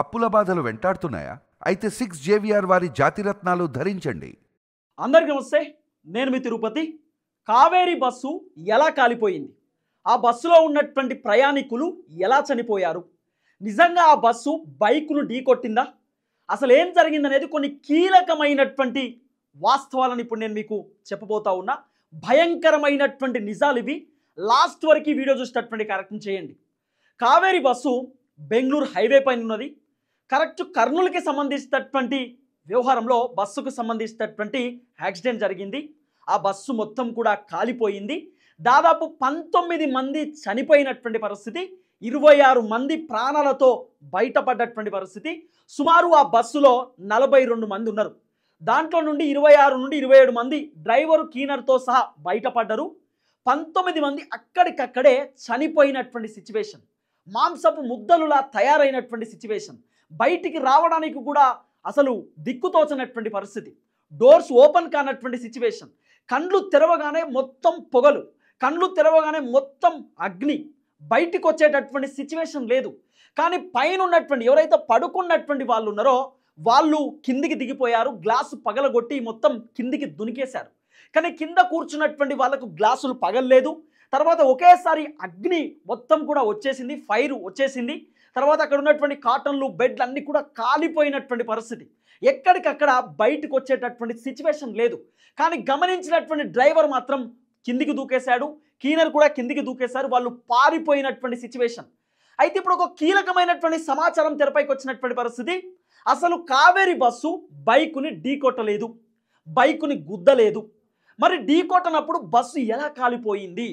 అప్పుల బాధలు వెంటాడుతున్నాయా? అయితే 6 జేవిఆర్ వారి జాతిరత్నాలు ధరించండి. అందరికీ నమస్తే. నేను మీ తిరుపతి. కావేరీ బస్సు ఎలా కాలిపోయింది? ఆ బస్సులో ఉన్నటువంటి ప్రయాణికులు ఎలా చనిపోయారు? నిజంగా ఆ బస్సు బైకును ఢీకొట్టిందా? అసలు ఏం జరిగిందనేది కొన్ని కీలకమైనటువంటి వాస్తవాలను ఇప్పుడు నేను మీకు చెప్పబోతా ఉన్నా. భయంకరమైనటువంటి నిజాలు ఇవి. లాస్ట్ వరకు ఈ వీడియో చూసేటటువంటి కార్యక్రమం చేయండి. కావేరీ బస్సు బెంగళూరు హైవే పైన ఉన్నది. కరెక్ట్ కర్నూలుకి సంబంధించినటువంటి వ్యవహారంలో బస్సుకు సంబంధించినటువంటి యాక్సిడెంట్ జరిగింది. ఆ బస్సు మొత్తం కూడా కాలిపోయింది. దాదాపు 19 మంది చనిపోయినటువంటి పరిస్థితి, 26 మంది ప్రాణాలతో బయటపడ్డటువంటి పరిస్థితి. సుమారు ఆ బస్సులో 42 మంది ఉన్నారు. దాంట్లో నుండి 26 నుండి 27 మంది డ్రైవరు క్లీనర్తో సహా బయటపడ్డారు. 19 మంది అక్కడికక్కడే చనిపోయినటువంటి సిచ్యువేషన్. మాంసపు ముద్దలులా తయారైనటువంటి సిచ్యువేషన్. బయటికి రావడానికి కూడా అసలు దిక్కుతోచనటువంటి పరిస్థితి. డోర్స్ ఓపెన్ కానటువంటి సిచ్యువేషన్. కండ్లు తెరవగానే మొత్తం పొగలు, కండ్లు తెరవగానే మొత్తం అగ్ని. బయటికి వచ్చేటటువంటి సిచ్యువేషన్ లేదు. కానీ పైన ఉన్నటువంటి ఎవరైతే పడుకున్నటువంటి వాళ్ళు ఉన్నారో వాళ్ళు కిందికి దిగిపోయారు. గ్లాసు పగలగొట్టి మొత్తం కిందికి దునికేశారు. కానీ కింద కూర్చున్నటువంటి వాళ్ళకు గ్లాసులు పగలలేదు. తర్వాత ఒకేసారి అగ్ని మొత్తం కూడా వచ్చేసింది, ఫైర్ వచ్చేసింది. తర్వాత అక్కడ ఉన్నటువంటి కాటన్లు, బెడ్లు అన్నీ కూడా కాలిపోయినటువంటి పరిస్థితి. ఎక్కడికక్కడ బయటకు వచ్చేటటువంటి సిచ్యువేషన్ లేదు. కానీ గమనించినటువంటి డ్రైవర్ మాత్రం కిందికి దూకేశాడు, క్లీనర్ కూడా కిందికి దూకేశారు. వాళ్ళు పారిపోయినటువంటి సిచ్యువేషన్. అయితే ఇప్పుడు ఒక కీలకమైనటువంటి సమాచారం తెరపైకి వచ్చినటువంటి పరిస్థితి. అసలు కావేరీ బస్సు బైకుని ఢీకొట్టలేదు, బైకుని గుద్దలేదు. మరి ఢీకొట్టనప్పుడు బస్సు ఎలా కాలిపోయింది?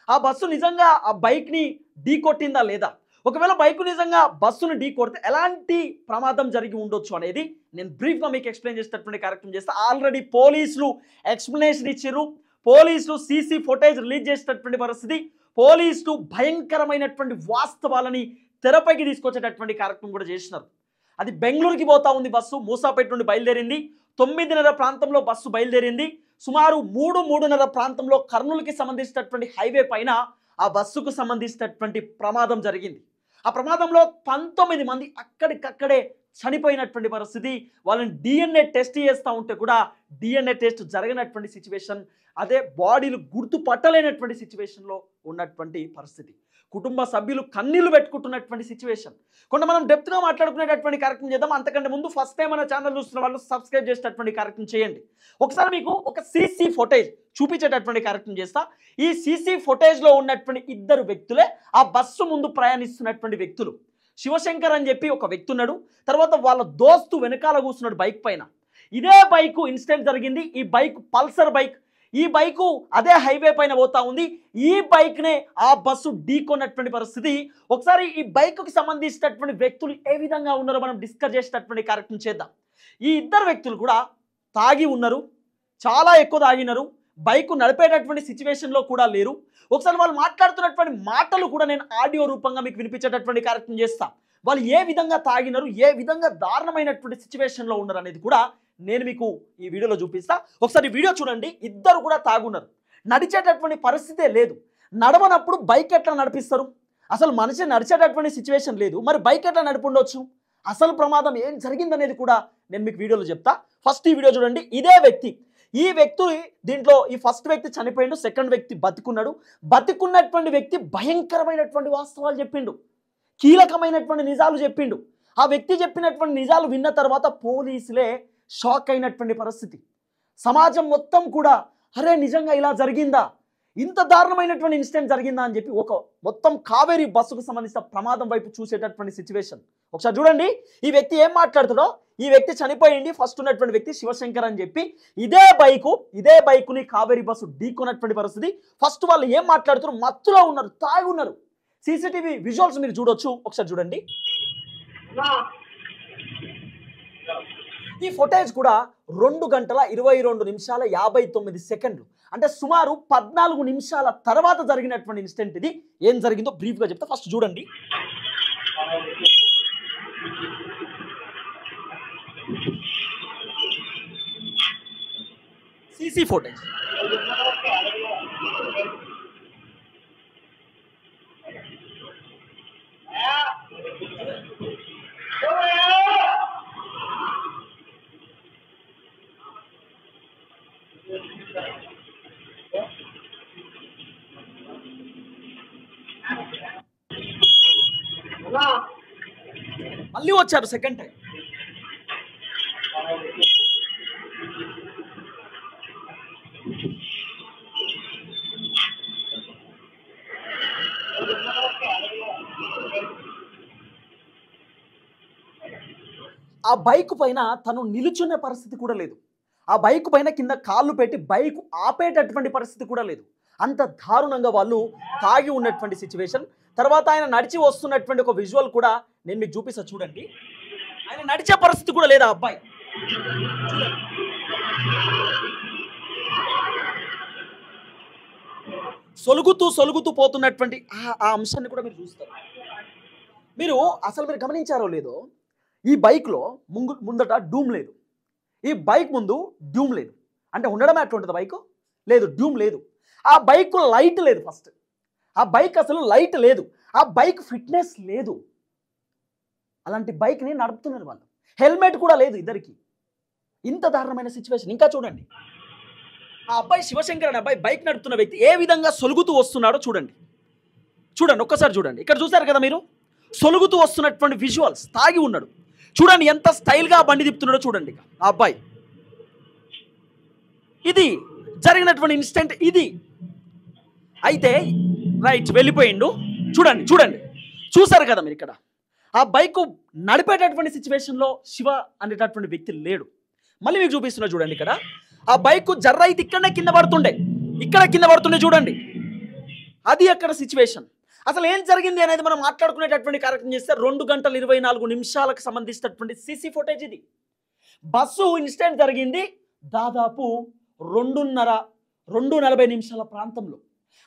ఆ బస్సు నిజంగా ఆ బైక్ని ఢీకొట్టిందా లేదా? ఒకవేళ బైకు నిజంగా బస్సును ఢీకొడితే ఎలాంటి ప్రమాదం జరిగి ఉండొచ్చు అనేది నేను బ్రీఫ్గా మీకు ఎక్స్ప్లెయిన్ చేసేటటువంటి కార్యక్రమం చేస్తా. ఆల్రెడీ పోలీసులు ఎక్స్ప్లెనేషన్ ఇచ్చారు. పోలీసులు సీసీ ఫుటేజ్ రిలీజ్ చేసేటటువంటి పరిస్థితి. పోలీసులు భయంకరమైనటువంటి వాస్తవాలని తెరపైకి తీసుకొచ్చేటటువంటి కార్యక్రమం కూడా చేసినారు. అది బెంగళూరుకి పోతా ఉంది బస్సు. మూసాపేట నుండి బయలుదేరింది. 9:30 ప్రాంతంలో బస్సు బయలుదేరింది. సుమారు 3:30 ప్రాంతంలో కర్నూలుకి సంబంధించినటువంటి హైవే పైన ఆ బస్సుకు సంబంధించినటువంటి ప్రమాదం జరిగింది. ఆ ప్రమాదంలో 19 మంది అక్కడికక్కడే చనిపోయినటువంటి పరిస్థితి. వాళ్ళని డిఎన్ఏ టెస్ట్ చేస్తూ ఉంటే కూడా డిఎన్ఏ టెస్ట్ జరగనటువంటి సిచ్యువేషన్. అదే బాడీలు గుర్తుపట్టలేనటువంటి సిచ్యువేషన్లో ఉన్నటువంటి పరిస్థితి. కుటుంబ సభ్యులు కన్నీళ్లు పెట్టుకుంటున్నటువంటి సిచ్యువేషన్. కొంత మనం డెప్త్గా మాట్లాడుకునేటటువంటి కార్యక్రమం చేద్దాం. అంతకంటే ముందు ఫస్ట్ టైం మన ఛానల్ చూస్తున్న వాళ్ళు సబ్స్క్రైబ్ చేసేటటువంటి కార్యక్రమం చేయండి. ఒకసారి మీకు ఒక సీసీ ఫుటేజ్ చూపించేటటువంటి కార్యక్రమం చేస్తా. ఈ సీసీ ఫుటేజ్లో ఉన్నటువంటి ఇద్దరు వ్యక్తులే ఆ బస్సు ముందు ప్రయాణిస్తున్నటువంటి వ్యక్తులు. శివశంకర్ అని చెప్పి ఒక వ్యక్తి ఉన్నాడు. తర్వాత వాళ్ళ దోస్తు వెనకాల కూర్చున్నాడు బైక్ పైన. ఇదే బైకు ఇన్సిడెంట్ జరిగింది. ఈ బైక్ పల్సర్ బైక్. ఈ బైకు అదే హైవే పైన పోతా ఉంది. ఈ బైక్నే ఆ బస్సు ఢీకొన్నటువంటి పరిస్థితి. ఒకసారి ఈ బైక్కి సంబంధించినటువంటి వ్యక్తులు ఏ విధంగా ఉన్నారో మనం డిస్కస్ చేసేటటువంటి కార్యక్రమం చేద్దాం. ఈ ఇద్దరు వ్యక్తులు కూడా తాగి ఉన్నారు, చాలా ఎక్కువ తాగినారు. బైకు నడిపేటటువంటి సిచ్యువేషన్లో కూడా లేరు. ఒకసారి వాళ్ళు మాట్లాడుతున్నటువంటి మాటలు కూడా నేను ఆడియో రూపంగా మీకు వినిపించేటటువంటి కార్యక్రమం చేస్తా. వాళ్ళు ఏ విధంగా తాగినారు, ఏ విధంగా దారుణమైనటువంటి సిచ్యువేషన్లో ఉన్నారు అనేది కూడా నేను మీకు ఈ వీడియోలో చూపిస్తా. ఒకసారి వీడియో చూడండి. ఇద్దరు కూడా తాగున్నారు. నడిచేటటువంటి పరిస్థితే లేదు. నడవనప్పుడు బైక్ ఎట్లా నడిపిస్తారు? అసలు మనిషి నడిచేటటువంటి సిచ్యువేషన్ లేదు, మరి బైక్ ఎట్లా నడిపుండొచ్చు? అసలు ప్రమాదం ఏం జరిగిందనేది కూడా నేను మీకు వీడియోలో చెప్తా. ఫస్ట్ ఈ వీడియో చూడండి. ఇదే వ్యక్తి, ఈ వ్యక్తి దీంట్లో ఈ ఫస్ట్ వ్యక్తి చనిపోయిండు, సెకండ్ వ్యక్తి బతికున్నాడు. బతికున్నటువంటి వ్యక్తి భయంకరమైనటువంటి వాస్తవాలు చెప్పిండు, కీలకమైనటువంటి నిజాలు చెప్పిండు. ఆ వ్యక్తి చెప్పినటువంటి నిజాలు విన్న తర్వాత పోలీసులే షాక్ అయినటువంటి పరిస్థితి. సమాజం మొత్తం కూడా అరే నిజంగా ఇలా జరిగిందా, ఇంత దారుణమైనటువంటి ఇన్సిడెంట్ జరిగిందా అని చెప్పి ఒక మొత్తం కావేరీ బస్సుకు సంబంధించిన ప్రమాదం వైపు చూసేటటువంటి సిచ్యువేషన్. ఒకసారి చూడండి ఈ వ్యక్తి ఏం మాట్లాడుతాడో. ఈ వ్యక్తి చనిపోయింది, ఫస్ట్ ఉన్నటువంటి వ్యక్తి శివశంకర్ అని చెప్పి ఇదే బైకుని కావేరీ బస్సు ఢీకొన్నటువంటి పరిస్థితి. ఫస్ట్ వాళ్ళు ఏం మాట్లాడుతారు? మత్తులో ఉన్నారు, తాగి ఉన్నారు. సీసీటీవీ విజువల్స్ మీరు చూడొచ్చు. ఒకసారి చూడండి. ఈ ఫుటేజ్ కూడా 2 గంటల 22 నిమిషాల 59 సెకండ్లు, అంటే సుమారు 14 నిమిషాల తర్వాత జరిగినటువంటి ఇన్సిడెంట్ ఇది. ఏం జరిగిందో బ్రీఫ్గా చెప్తా. ఫస్ట్ చూడండి. CC footage. మళ్ళీ వచ్చారు సెకండ్ టైం. ఆ బైక్ పైన తను నిలుచునే పరిస్థితి కూడా లేదు. ఆ బైక్ పైన కింద కాళ్ళు పెట్టి బైక్ ఆపేటటువంటి పరిస్థితి కూడా లేదు. అంత దారుణంగా వాళ్ళు తాగి ఉన్నటువంటి సిచ్యువేషన్. తర్వాత ఆయన నడిచి వస్తున్నటువంటి ఒక విజువల్ కూడా నేను మీకు చూపిస్తా చూడండి. ఆయన నడిచే పరిస్థితి కూడా లేదు ఆ అబ్బాయి. సొలుగుతూ సొలుగుతూ పోతున్నటువంటి ఆ అంశాన్ని కూడా మీరు చూస్తారు. మీరు గమనించారో లేదో, ఈ బైక్లో ముందట డూమ్ లేదు, ఈ బైక్ ముందు డ్యూమ్ లేదు. అంటే ఉండడమే అట్లా ఉంటుంది బైక్ లేదు, డ్యూమ్ లేదు. ఆ బైక్ లైట్ లేదు. ఫస్ట్ ఆ బైక్ అసలు లైట్ లేదు, ఆ బైక్ ఫిట్నెస్ లేదు. అలాంటి బైక్ని నడుపుతున్నారు వాళ్ళు. హెల్మెట్ కూడా లేదు ఇద్దరికి. ఇంత దారుణమైన సిచ్యువేషన్. ఇంకా చూడండి, ఆ అబ్బాయి శివశంకర్ అనే అబ్బాయి బైక్ నడుపుతున్న వ్యక్తి ఏ విధంగా సొలుగుతూ వస్తున్నాడో చూడండి. చూడండి ఒక్కసారి చూడండి. ఇక్కడ చూసారు కదా మీరు, సొలుగుతూ వస్తున్నటువంటి విజువల్స్. తాగి ఉన్నాడు. చూడండి ఎంత స్టైల్గా బండి తిప్పుతున్నాడో చూడండి ఆ అబ్బాయి. ఇది జరిగినటువంటి ఇన్సిడెంట్ ఇది. అయితే రైట్ వెళ్ళిపోయిండు. చూడండి చూడండి, చూసారు కదా మీరు. ఇక్కడ ఆ బైక్ నడిపేటటువంటి సిచ్యువేషన్లో శివ అనేటటువంటి వ్యక్తి లేడు. మళ్ళీ మీకు చూపిస్తున్నా చూడండి. ఇక్కడ ఆ బైక్ జర్ర అయితే ఇక్కడనే కింద పడుతుండే, ఇక్కడ కింద పడుతుండే చూడండి. అది అక్కడ సిచ్యువేషన్. అసలు ఏం జరిగింది అనేది మనం మాట్లాడుకునేటటువంటి కార్యక్రమం చేస్తే 2 గంటల 24 నిమిషాలకు సంబంధించినటువంటి సీసీ ఫుటేజ్ ఇది. బస్సు ఇన్సిడెంట్ జరిగింది దాదాపు 2:40 నిమిషాల ప్రాంతంలో.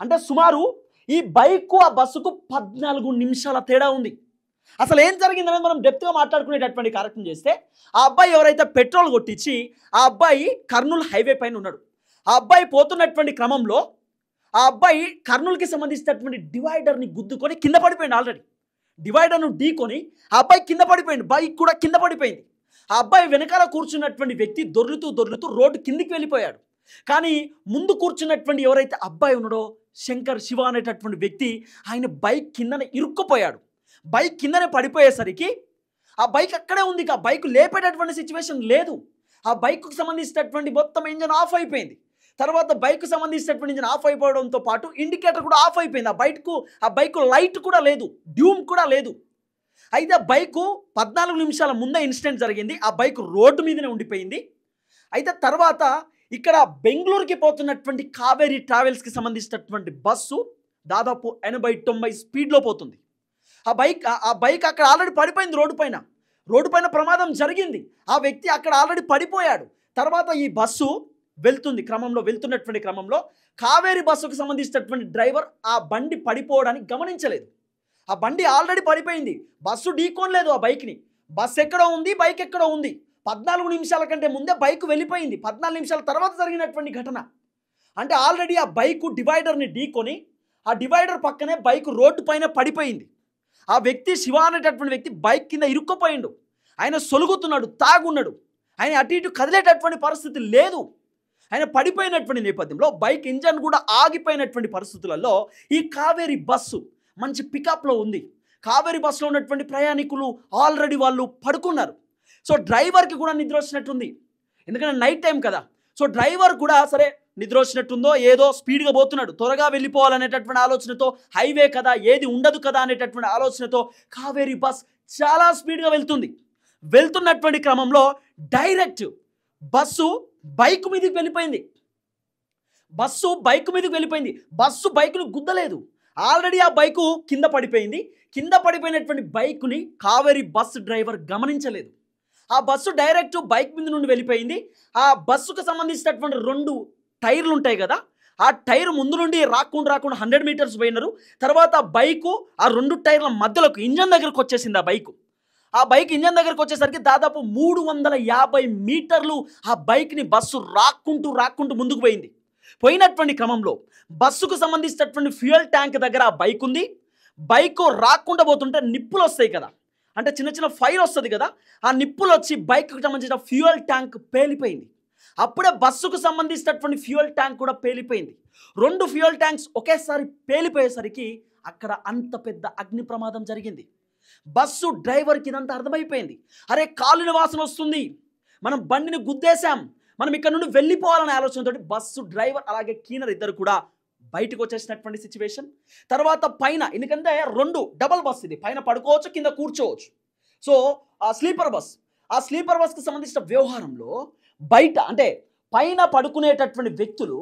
అంటే సుమారు ఈ బైక్ ఆ బస్సుకు 14 నిమిషాల తేడా ఉంది. అసలు ఏం జరిగింది అనేది మనం డెప్త్గా మాట్లాడుకునేటటువంటి కార్యక్రమం చేస్తే, ఆ అబ్బాయి ఎవరైతే పెట్రోల్ కొట్టించి ఆ అబ్బాయి కర్నూలు హైవే పైన ఉన్నాడు. ఆ అబ్బాయి పోతున్నటువంటి క్రమంలో ఆ అబ్బాయి కర్నూలుకి సంబంధించినటువంటి డివైడర్ని గుద్దుకొని కింద పడిపోయింది. ఆల్రెడీ డివైడర్ను ఢీకొని ఆ అబ్బాయి కింద పడిపోయింది. బైక్ కూడా కింద పడిపోయింది. ఆ అబ్బాయి వెనకాల కూర్చున్నటువంటి వ్యక్తి దొర్లుతూ రోడ్డు కిందికి వెళ్ళిపోయాడు. కానీ ముందు కూర్చున్నటువంటి ఎవరైతే అబ్బాయి ఉన్నాడో శంకర్ శివ అనేటటువంటి వ్యక్తి, ఆయన బైక్ కిందనే ఇరుక్కుపోయాడు. బైక్ కిందనే పడిపోయేసరికి ఆ బైక్ అక్కడే ఉంది. ఆ బైక్ లేపేటటువంటి సిచ్యువేషన్ లేదు. ఆ బైక్కు సంబంధించినటువంటి మొత్తం ఇంజన్ ఆఫ్ అయిపోయింది. తర్వాత బైక్ సంబంధించినటువంటి ఇంజన్ ఆఫ్ అయిపోవడంతో పాటు ఇండికేటర్ కూడా ఆఫ్ అయిపోయింది. ఆ బైక్ లైట్ కూడా లేదు, డ్యూమ్ కూడా లేదు. అయితే ఆ బైకు 14 నిమిషాల ముందే ఇన్సిడెంట్ జరిగింది. ఆ బైక్ రోడ్డు మీదనే ఉండిపోయింది. అయితే తర్వాత ఇక్కడ బెంగళూరుకి పోతున్నటువంటి కావేరీ ట్రావెల్స్కి సంబంధించినటువంటి బస్సు దాదాపు 80-90 స్పీడ్లో పోతుంది. ఆ బైక్ అక్కడ ఆల్రెడీ పడిపోయింది. రోడ్డు పైన ప్రమాదం జరిగింది. ఆ వ్యక్తి అక్కడ ఆల్రెడీ పడిపోయాడు. తర్వాత ఈ బస్సు వెళ్తున్నటువంటి క్రమంలో కావేరీ బస్సుకు సంబంధించినటువంటి డ్రైవర్ ఆ బండి పడిపోవడానికి గమనించలేదు. ఆ బండి ఆల్రెడీ పడిపోయింది. బస్సు ఢీకొనలేదు ఆ బైక్ని. బస్సు ఎక్కడో ఉంది, బైక్ ఎక్కడో ఉంది. 14 నిమిషాల కంటే ముందే బైక్ వెళ్ళిపోయింది. 14 నిమిషాల తర్వాత జరిగినటువంటి ఘటన. అంటే ఆల్రెడీ ఆ బైకు డివైడర్ని ఢీకొని ఆ డివైడర్ పక్కనే బైక్ రోడ్డు పైన పడిపోయింది. ఆ వ్యక్తి శివ అనేటటువంటి వ్యక్తి బైక్ కింద ఇరుక్కుపోయిండు. ఆయన సొలుగుతున్నాడు, తాగున్నాడు. ఆయన అటు ఇటు కదిలేటటువంటి పరిస్థితి లేదు. ఆయన పడిపోయినటువంటి నేపథ్యంలో బైక్ ఇంజన్ కూడా ఆగిపోయినటువంటి పరిస్థితులలో ఈ కావేరీ బస్సు మంచి పికప్లో ఉంది. కావేరీ బస్సులో ఉన్నటువంటి ప్రయాణికులు ఆల్రెడీ వాళ్ళు పడుకున్నారు. సో డ్రైవర్కి కూడా నిద్ర వచ్చినట్టుంది, ఎందుకంటే నైట్ టైం కదా. సో డ్రైవర్ కూడా సరే నిద్ర వచ్చినట్టుందో ఏదో స్పీడ్గా పోతున్నాడు, త్వరగా వెళ్ళిపోవాలనేటటువంటి ఆలోచనతో, హైవే కదా ఏది ఉండదు కదా అనేటటువంటి ఆలోచనతో కావేరీ బస్ చాలా స్పీడ్గా వెళ్తున్నటువంటి క్రమంలో డైరెక్ట్ బస్సు బైక్ మీదకి వెళ్ళిపోయింది. బస్సు బైక్ను గుద్దలేదు. ఆల్రెడీ ఆ బైకు కింద పడిపోయింది. కింద పడిపోయినటువంటి బైక్ని కావేరీ బస్సు డ్రైవర్ గమనించలేదు. ఆ బస్సు డైరెక్ట్ బైక్ మీద నుండి వెళ్ళిపోయింది. ఆ బస్సుకు సంబంధించినటువంటి 2 టైర్లు ఉంటాయి కదా, ఆ టైర్ ముందు నుండి రాకుండా 100 మీటర్స్ పోయినారు. తర్వాత బైకు ఆ 2 టైర్ల మధ్యలోకి ఇంజన్ దగ్గరకు వచ్చేసింది. ఆ బైక్ ఇంజన్ దగ్గరకు వచ్చేసరికి దాదాపు 350 మీటర్లు ఆ బైక్ని బస్సు రాక్కుంటూ ముందుకు పోయినటువంటి క్రమంలో బస్సుకు సంబంధించినటువంటి ఫ్యూయల్ ట్యాంక్ దగ్గర ఆ బైక్ ఉంది. బైక్ రాకుండా పోతుంటే నిప్పులు వస్తాయి కదా, అంటే చిన్న ఫైర్ వస్తుంది కదా, ఆ నిప్పులు వచ్చి బైక్కి సంబంధించిన ఫ్యూయల్ ట్యాంక్ పేలిపోయింది. అప్పుడే బస్సుకు సంబంధించినటువంటి ఫ్యూయల్ ట్యాంక్ కూడా పేలిపోయింది. 2 ఫ్యూయల్ ట్యాంక్స్ ఒకేసారి పేలిపోయేసరికి అక్కడ అంత పెద్ద అగ్ని ప్రమాదం జరిగింది. బస్సు డ్రైవర్కి ఇదంతా అర్థమైపోయింది. అరే, కాలిన వాసన వస్తుంది, మనం బండిని గుద్దేశాం, మనం ఇక్కడ నుండి వెళ్ళిపోవాలనే ఆలోచనతో బస్సు డ్రైవర్ అలాగే క్లీనర్ ఇద్దరు కూడా బయటకు వచ్చేసినటువంటి సిచ్యువేషన్. తర్వాత పైన, ఎందుకంటే 2 డబల్ బస్, ఇది పైన పడుకోవచ్చు, కింద కూర్చోవచ్చు. సో ఆ స్లీపర్ బస్కి సంబంధించిన వ్యవహారంలో బయట అంటే పైన పడుకునేటటువంటి వ్యక్తులు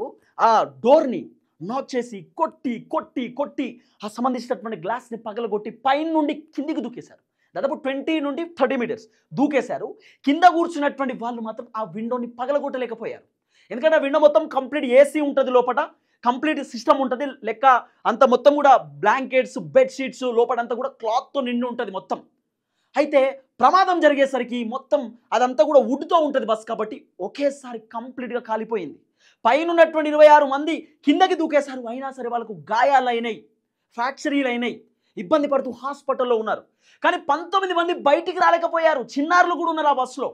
ఆ డోర్ని నాక్ చేసి కొట్టి కొట్టి కొట్టి ఆ సంబంధించినటువంటి గ్లాస్ని పగలగొట్టి పైన నుండి కిందికి దూకేశారు. దాదాపు 20 నుండి 30 మీటర్స్ దూకేశారు. కింద కూర్చున్నటువంటి వాళ్ళు మాత్రం ఆ విండోని పగలగొట్టలేకపోయారు. ఎందుకంటే ఆ విండో మొత్తం కంప్లీట్ ఏసీ ఉంటుంది, లోపల కంప్లీట్ సిస్టమ్ ఉంటుంది, లెక్క అంత మొత్తం కూడా బ్లాంకెట్స్, బెడ్షీట్స్, లోపలంతా కూడా క్లాత్తో నిండి ఉంటుంది మొత్తం. అయితే ప్రమాదం జరిగేసరికి మొత్తం అదంతా కూడా వుడ్తో ఉంటుంది బస్, కాబట్టి ఒకేసారి కంప్లీట్గా కాలిపోయింది. పైన ఉన్నటువంటి 26 మంది కిందకి దూకేశారు. అయినా సరే వాళ్ళకు గాయాలు అయినాయి, ఫ్రాక్చరీలు అయినాయి, ఇబ్బంది పడుతూ హాస్పిటల్లో ఉన్నారు. కానీ 19 మంది బయటికి రాలేకపోయారు. చిన్నారులు కూడా ఉన్నారు ఆ బస్సులో.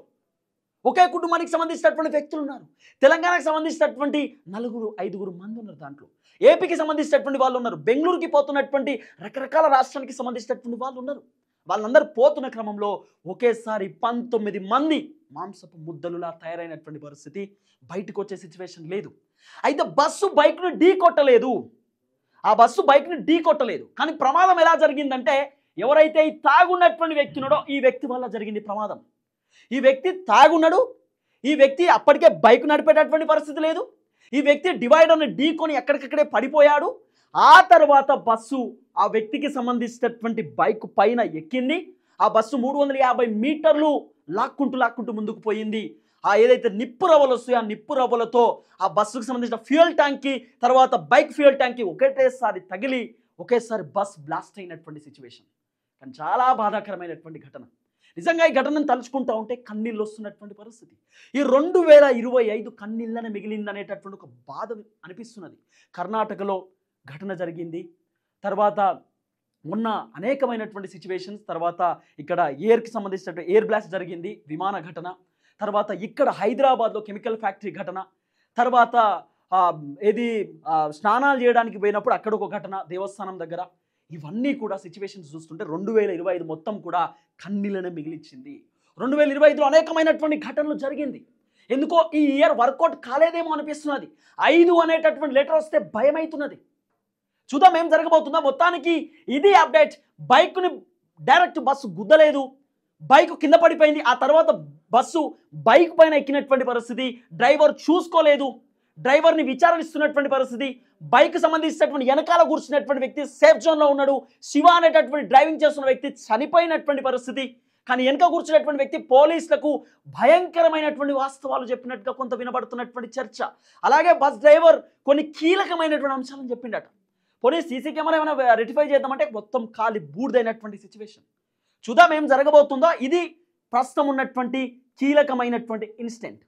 ఒకే కుటుంబానికి సంబంధించినటువంటి వ్యక్తులు ఉన్నారు. తెలంగాణకు సంబంధించినటువంటి 4-5 మంది ఉన్నారు దాంట్లో. ఏపీకి సంబంధించినటువంటి వాళ్ళు ఉన్నారు. బెంగళూరుకి పోతున్నటువంటి రకరకాల రాష్ట్రానికి సంబంధించినటువంటి వాళ్ళు ఉన్నారు. వాళ్ళందరూ పోతున్న క్రమంలో ఒకేసారి 19 మంది మాంసపు ముద్దలులా తయారైనటువంటి పరిస్థితి. బయటకు వచ్చే సిచ్యువేషన్ లేదు. అయితే బస్సు బైక్ను ఢీ కొట్టలేదు. కానీ ప్రమాదం ఎలా జరిగిందంటే, ఎవరైతే ఈ తాగున్నటువంటి వ్యక్తి ఉన్నాడో ఈ వ్యక్తి వల్ల జరిగింది ప్రమాదం. ఈ వ్యక్తి తాగున్నాడు, ఈ వ్యక్తి అప్పటికే బైక్ నడిపేటటువంటి పరిస్థితి లేదు, ఈ వ్యక్తి డివైడర్ని ఢీకొని ఎక్కడికక్కడే పడిపోయాడు. ఆ తర్వాత బస్సు ఆ వ్యక్తికి సంబంధించినటువంటి బైక్ పైన ఎక్కింది. ఆ బస్సు 350 మీటర్లు లాక్కుంటూ ముందుకు పోయింది. ఆ ఏదైతే నిప్పు రవ్వలు వస్తాయో ఆ నిప్పు రవ్వలతో ఆ బస్సుకు సంబంధించిన ఫ్యూయల్ ట్యాంక్కి, తర్వాత బైక్ ఫ్యూయల్ ట్యాంక్కి ఒకటేసారి తగిలి ఒకేసారి బస్ బ్లాస్ట్ అయినటువంటి సిచ్యువేషన్. కానీ చాలా బాధాకరమైనటువంటి ఘటన. నిజంగా ఈ ఘటనను తలుచుకుంటూ ఉంటే కన్నీళ్ళు వస్తున్నటువంటి పరిస్థితి. ఈ 2025 కన్నీళ్ళనే మిగిలిందనేటటువంటి ఒక బాధ అనిపిస్తున్నది. కర్ణాటకలో ఘటన జరిగింది, తర్వాత ఉన్న అనేకమైనటువంటి సిచ్యువేషన్స్, తర్వాత ఇక్కడ ఎయిర్కి సంబంధించినటువంటి ఎయిర్ బ్లాస్ట్ జరిగింది, విమాన ఘటన, తర్వాత ఇక్కడ హైదరాబాద్లో కెమికల్ ఫ్యాక్టరీ ఘటన, తర్వాత స్నానాలు చేయడానికి పోయినప్పుడు అక్కడ ఒక ఘటన దేవస్థానం దగ్గర. ఇవన్నీ కూడా సిచ్యువేషన్స్ చూస్తుంటే 2025 మొత్తం కూడా కన్నీళ్ళనే మిగిలిచ్చింది. 2025లో అనేకమైనటువంటి ఘటనలు జరిగింది. ఎందుకో ఈ ఇయర్ వర్కౌట్ కాలేదేమో అనిపిస్తున్నది. 5 అనేటటువంటి లెటర్ వస్తే భయం అవుతున్నది. చూద్దాం ఏం జరగబోతుందో. మొత్తానికి ఇది అప్డేట్. బైక్ని డైరెక్ట్ బస్సు గుద్దలేదు, బైక్ కింద పడిపోయింది. ఆ తర్వాత బస్సు బైక్ పైన ఎక్కినటువంటి పరిస్థితి, డ్రైవర్ చూసుకోలేదు, డ్రైవర్ని విచారణిస్తున్నటువంటి పరిస్థితి, బైక్ సంబంధించినటువంటి వెనకాల కూర్చున్నటువంటి వ్యక్తి సేఫ్ జోన్లో ఉన్నాడు, శివ అనేటటువంటి డ్రైవింగ్ చేస్తున్న వ్యక్తి చనిపోయినటువంటి పరిస్థితి. కానీ వెనక కూర్చున్నటువంటి వ్యక్తి పోలీసులకు భయంకరమైనటువంటి వాస్తవాలు చెప్పినట్టుగా కొంత వినబడుతున్నటువంటి చర్చ. అలాగే బస్ డ్రైవర్ కొన్ని కీలకమైనటువంటి అంశాలను చెప్పిండట. పోలీస్ సీసీ కెమెరా ఏమైనా రెటిఫై చేద్దామంటే మొత్తం కాలి బూడిదైనటువంటి సిచ్యువేషన్. చూద్దాం ఏం జరగబోతుందో. ఇది ప్రస్తుతం ఉన్నటువంటి కీలకమైనటువంటి ఇన్సిడెంట్.